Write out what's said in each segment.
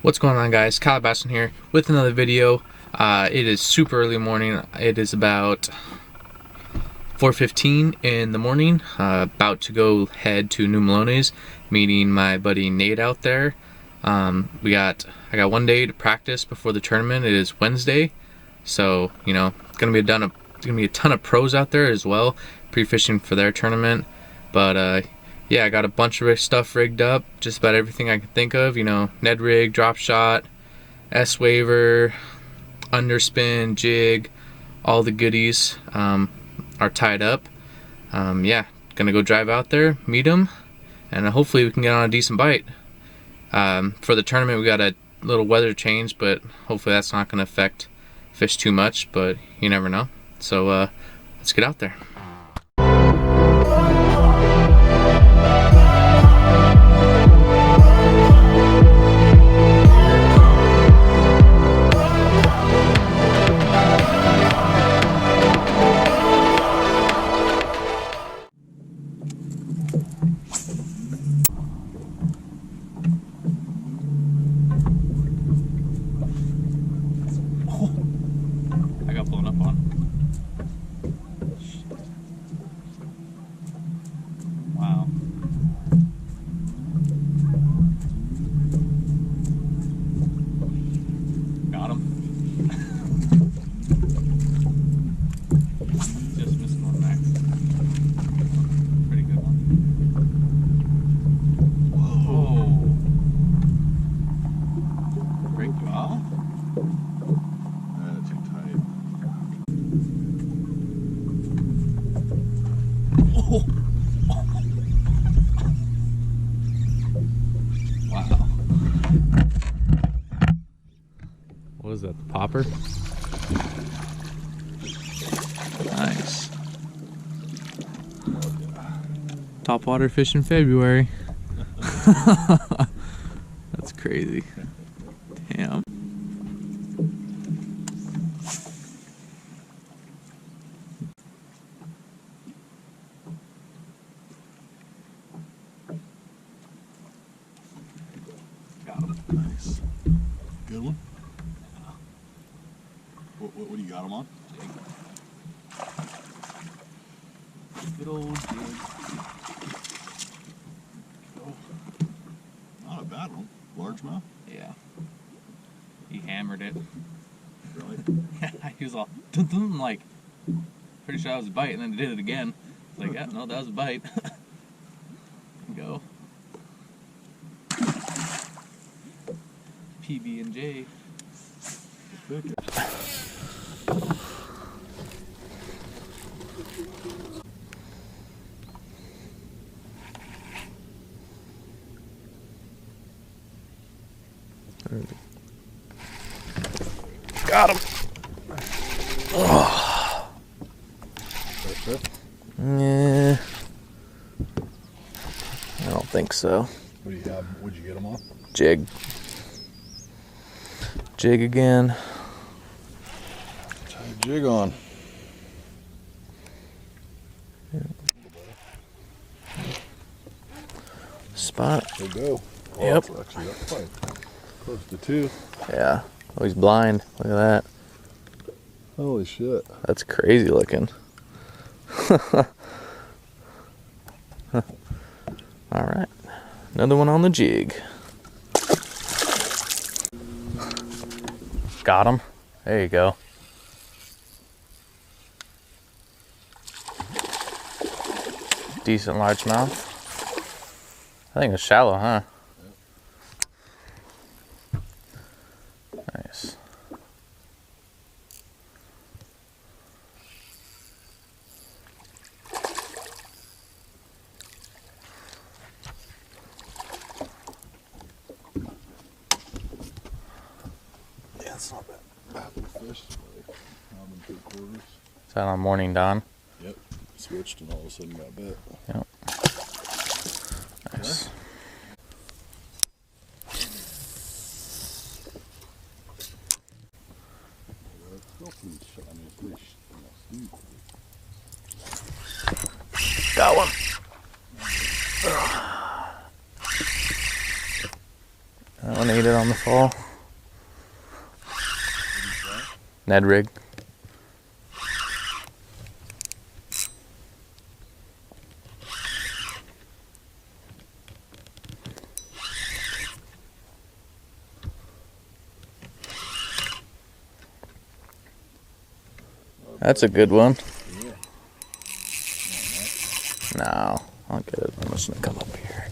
What's going on, guys? Kyle Basson here with another video. It is super early morning. It is about 4:15 in the morning. About to go head to New Melones, meeting my buddy Nate out there. I got 1 day to practice before the tournament. It is Wednesday, so it's gonna be a ton of pros out there as well, pre-fishing for their tournament. But yeah, I got a bunch of stuff rigged up, just about everything I can think of. Ned rig, drop shot, S-waver, underspin, jig, all the goodies are tied up. Yeah, gonna go drive out there, meet him, and hopefully we can get on a decent bite. For the tournament, we got a little weather change, but hopefully that's not gonna affect fish too much, but you never know. So let's get out there. I got blown up on. Wow. Got him. Just missed one back. Pretty good one. Whoa. Break you off? Too tight. Oh. Wow. What is that, the popper? Nice. Topwater fish in February. That's crazy. Damn. Got him. Nice. Good one. Yeah. What do you got him on? Good old jig. Oh. Not a bad one. Largemouth? Yeah. He hammered it. Really? Yeah, he was all dun dun, like, pretty sure that was a bite, and then he did it again. It's like, yeah, no, that was a bite. Go. PB&J. Got him. Oh. Yeah. I don't think so. What do you have? What'd you get him on? Jig. Jig again. Try a jig on. Yeah. Spot. There you go. Oh, Yep. That's actually quite close to 2. Yeah. Oh, he's blind. Look at that. Holy shit. That's crazy looking. Alright. Another one on the jig. Got him. There you go. Decent largemouth. I think it's shallow, huh? Nice. Yeah, it's not bad. Fish. Like, in 3/4. Is that on Morning Dawn? Yep. Switched and all of a sudden got bit. Yep. Nice. Got one. That one ate it on the fall. Ned rig. That's a good one. No, I'll get it. I'm just gonna come up here.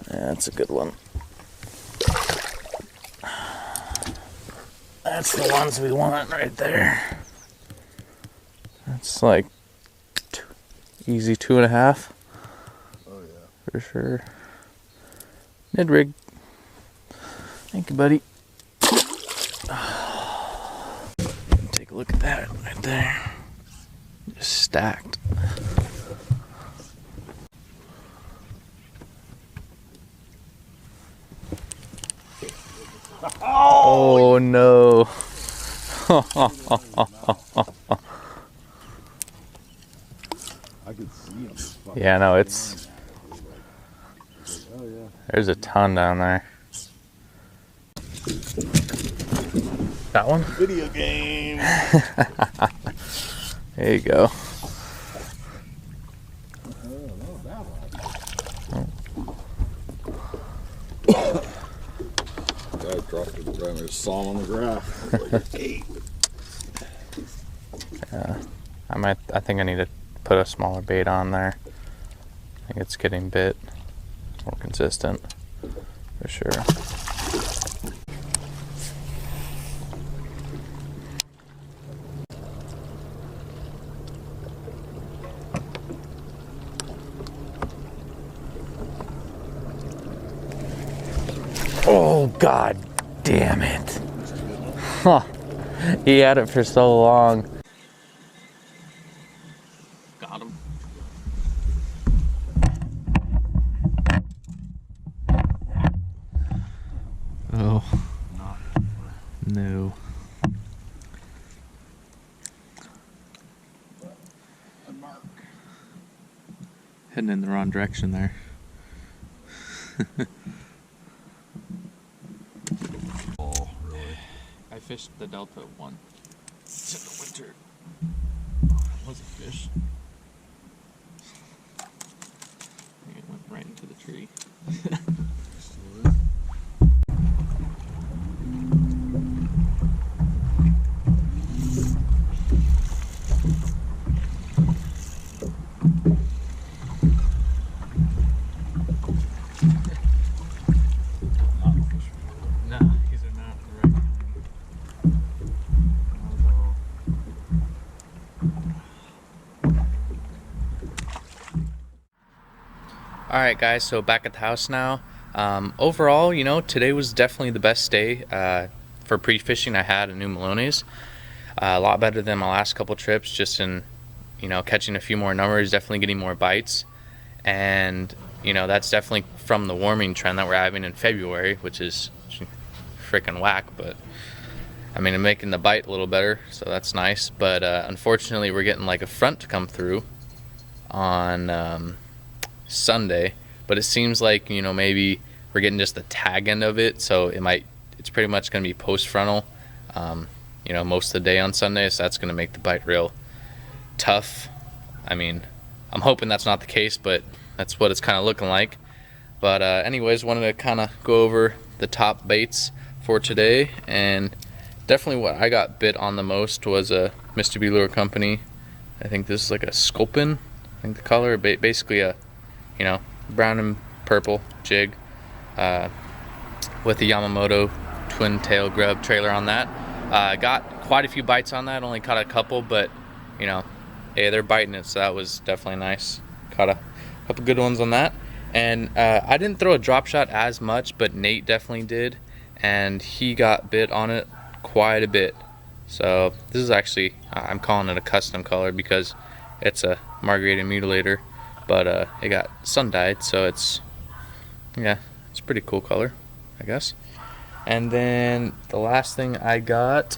Yeah, that's a good one. That's the ones we want right there. That's like easy 2.5. Oh yeah. For sure. Ned rig. Thank you, buddy. Take a look at that right there. Just stacked. Oh no. I could see him. Yeah, no, it's. Oh yeah. There's a ton down there. That one? Video game. There you go. I dropped it around there, saw him on the graph. Hey. Yeah, I think I need to put a smaller bait on there. I think it's getting bit more consistent for sure. Oh, god damn it. Huh. He had it for so long. Got him. Oh. No. Heading in the wrong direction there. Oh, really? I fished the Delta one. It's in the winter. Was a fish. I think it went right into the tree. No, these are not the right kind. Alright guys, so back at the house now. Overall, you know, today was definitely the best day for pre-fishing I had in New Melones. A lot better than my last couple trips, just in, you know, catching a few more numbers, definitely getting more bites. And, you know, that's definitely from the warming trend that we're having in February, which is freaking whack, but I mean, I'm making the bite a little better, so that's nice. But unfortunately, we're getting like a front to come through on Sunday, but it seems like, you know, maybe we're getting just the tag end of it, so it's pretty much going to be post frontal, you know, most of the day on Sunday, so that's going to make the bite real tough. I mean, I'm hoping that's not the case, but that's what it's kind of looking like. But anyways, wanted to kind of go over the top baits for today, and definitely what I got bit on the most was a Mr. B Lure Company. I think this is like a sculpin, I think the color, basically a, you know, brown and purple jig with the Yamamoto twin tail grub trailer on that. Got quite a few bites on that, only caught a couple, but you know, hey, they're biting it, so that was definitely nice. Caught a couple good ones on that. And I didn't throw a drop shot as much, but Nate definitely did, and he got bit on it quite a bit. So this is actually, I'm calling it a custom color because it's a margarita mutilator, but it got sun dyed, so it's, yeah, it's a pretty cool color, I guess. And then the last thing I got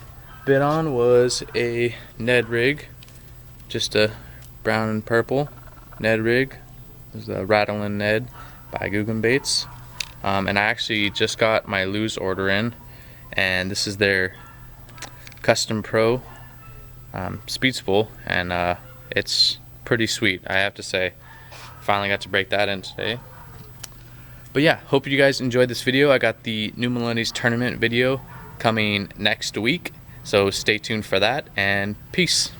bid on was a Ned rig, just a brown and purple Ned rig. This is a Rattlin' Ned by Guggen Baits. And I actually just got my Lose order in, and this is their Custom Pro speed spool, and it's pretty sweet, I have to say. Finally got to break that in today. But yeah, hope you guys enjoyed this video. I got the new Melones tournament video coming next week, so stay tuned for that, and peace.